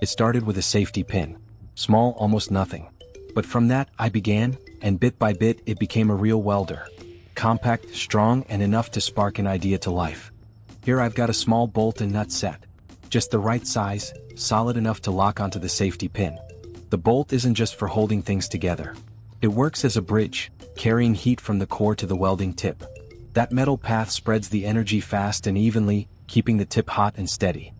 It started with a safety pin. Small, almost nothing. But from that, I began, and bit by bit it became a real welder. Compact, strong, and enough to spark an idea to life. Here I've got a small bolt and nut set. Just the right size, solid enough to lock onto the safety pin. The bolt isn't just for holding things together. It works as a bridge, carrying heat from the core to the welding tip. That metal path spreads the energy fast and evenly, keeping the tip hot and steady.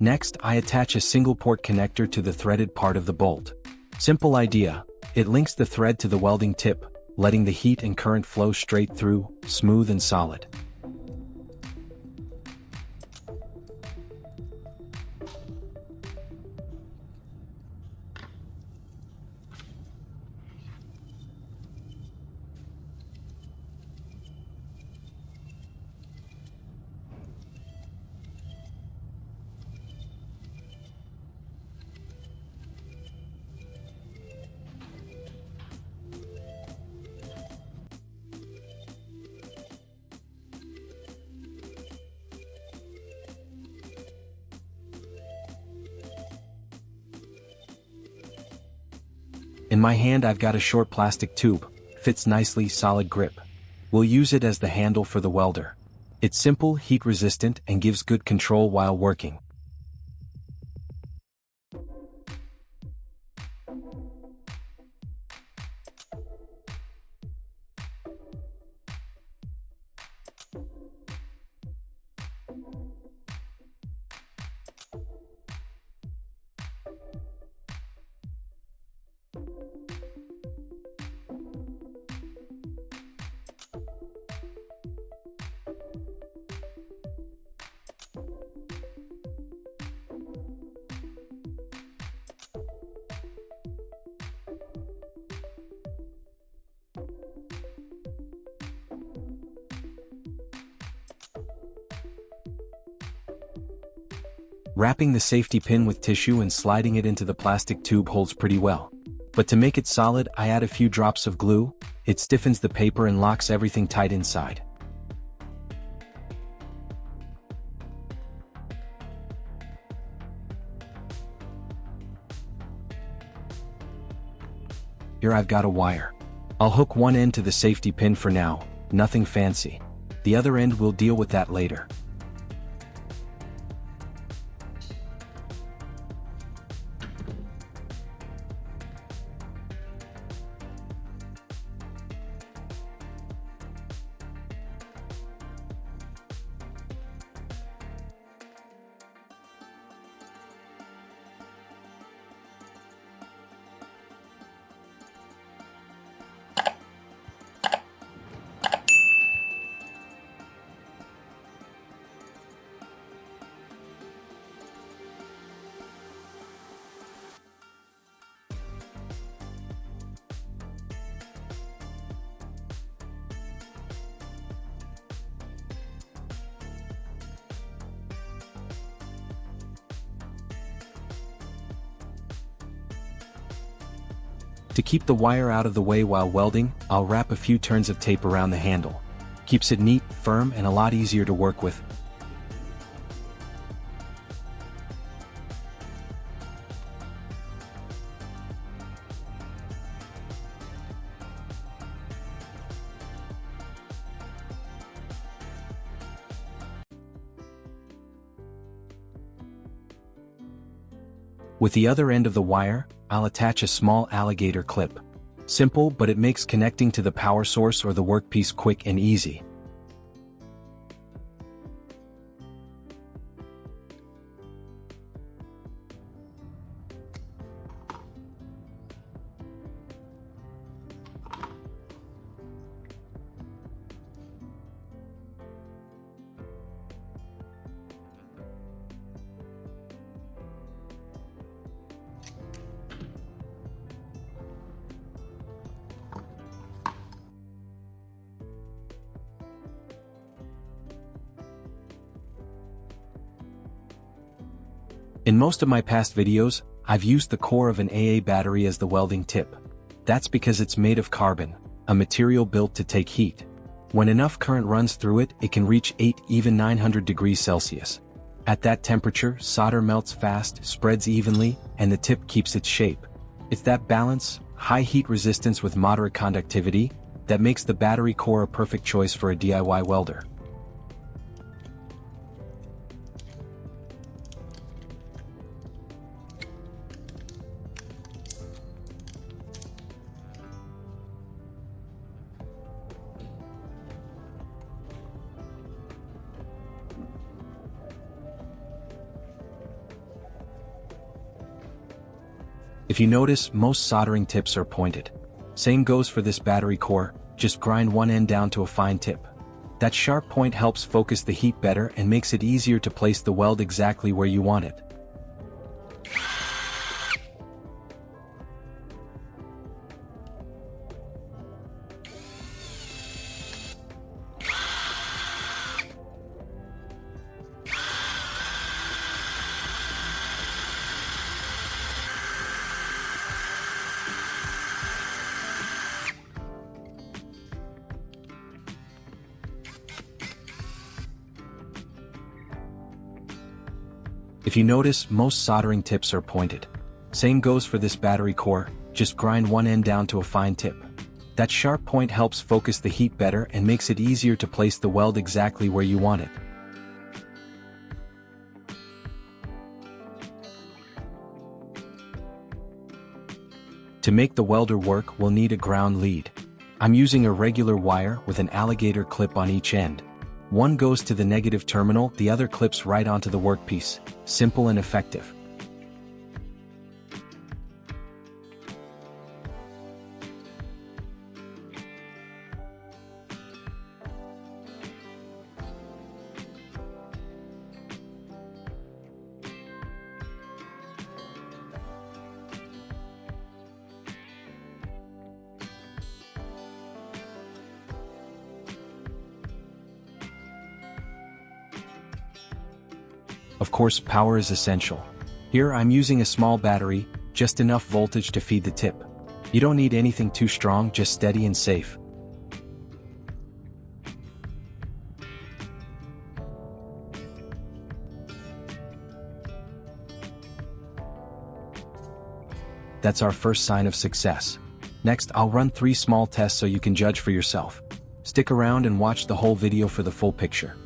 Next, I attach a single port connector to the threaded part of the bolt. Simple idea. It links the thread to the welding tip, letting the heat and current flow straight through, smooth and solid. In my hand I've got a short plastic tube, fits nicely, solid grip. We'll use it as the handle for the welder. It's simple, heat resistant, and gives good control while working. Wrapping the safety pin with tissue and sliding it into the plastic tube holds pretty well. But to make it solid, I add a few drops of glue. It stiffens the paper and locks everything tight inside. Here I've got a wire. I'll hook one end to the safety pin for now, nothing fancy. The other end we'll deal with that later. To keep the wire out of the way while welding, I'll wrap a few turns of tape around the handle. Keeps it neat, firm, and a lot easier to work with. With the other end of the wire, I'll attach a small alligator clip. Simple, but it makes connecting to the power source or the workpiece quick and easy. In most of my past videos, I've used the core of an AA battery as the welding tip. That's because it's made of carbon, a material built to take heat. When enough current runs through it, it can reach 8, even 900 degrees Celsius. At that temperature, solder melts fast, spreads evenly, and the tip keeps its shape. It's that balance, high heat resistance with moderate conductivity, that makes the battery core a perfect choice for a DIY welder. If you notice, most soldering tips are pointed. Same goes for this battery core, just grind one end down to a fine tip. That sharp point helps focus the heat better and makes it easier to place the weld exactly where you want it. If you notice, most soldering tips are pointed. Same goes for this battery core, just grind one end down to a fine tip. That sharp point helps focus the heat better and makes it easier to place the weld exactly where you want it. To make the welder work, we'll need a ground lead. I'm using a regular wire with an alligator clip on each end. One goes to the negative terminal, the other clips right onto the workpiece. Simple and effective. Of course, power is essential. Here I'm using a small battery, just enough voltage to feed the tip. You don't need anything too strong, just steady and safe. That's our first sign of success. Next, I'll run 3 small tests so you can judge for yourself. Stick around and watch the whole video for the full picture.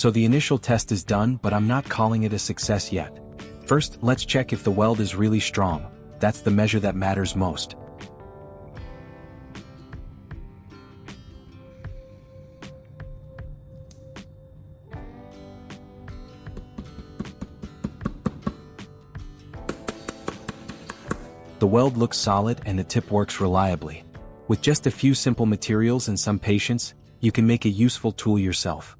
So the initial test is done, but I'm not calling it a success yet. First, let's check if the weld is really strong. That's the measure that matters most. The weld looks solid and the tip works reliably. With just a few simple materials and some patience, you can make a useful tool yourself.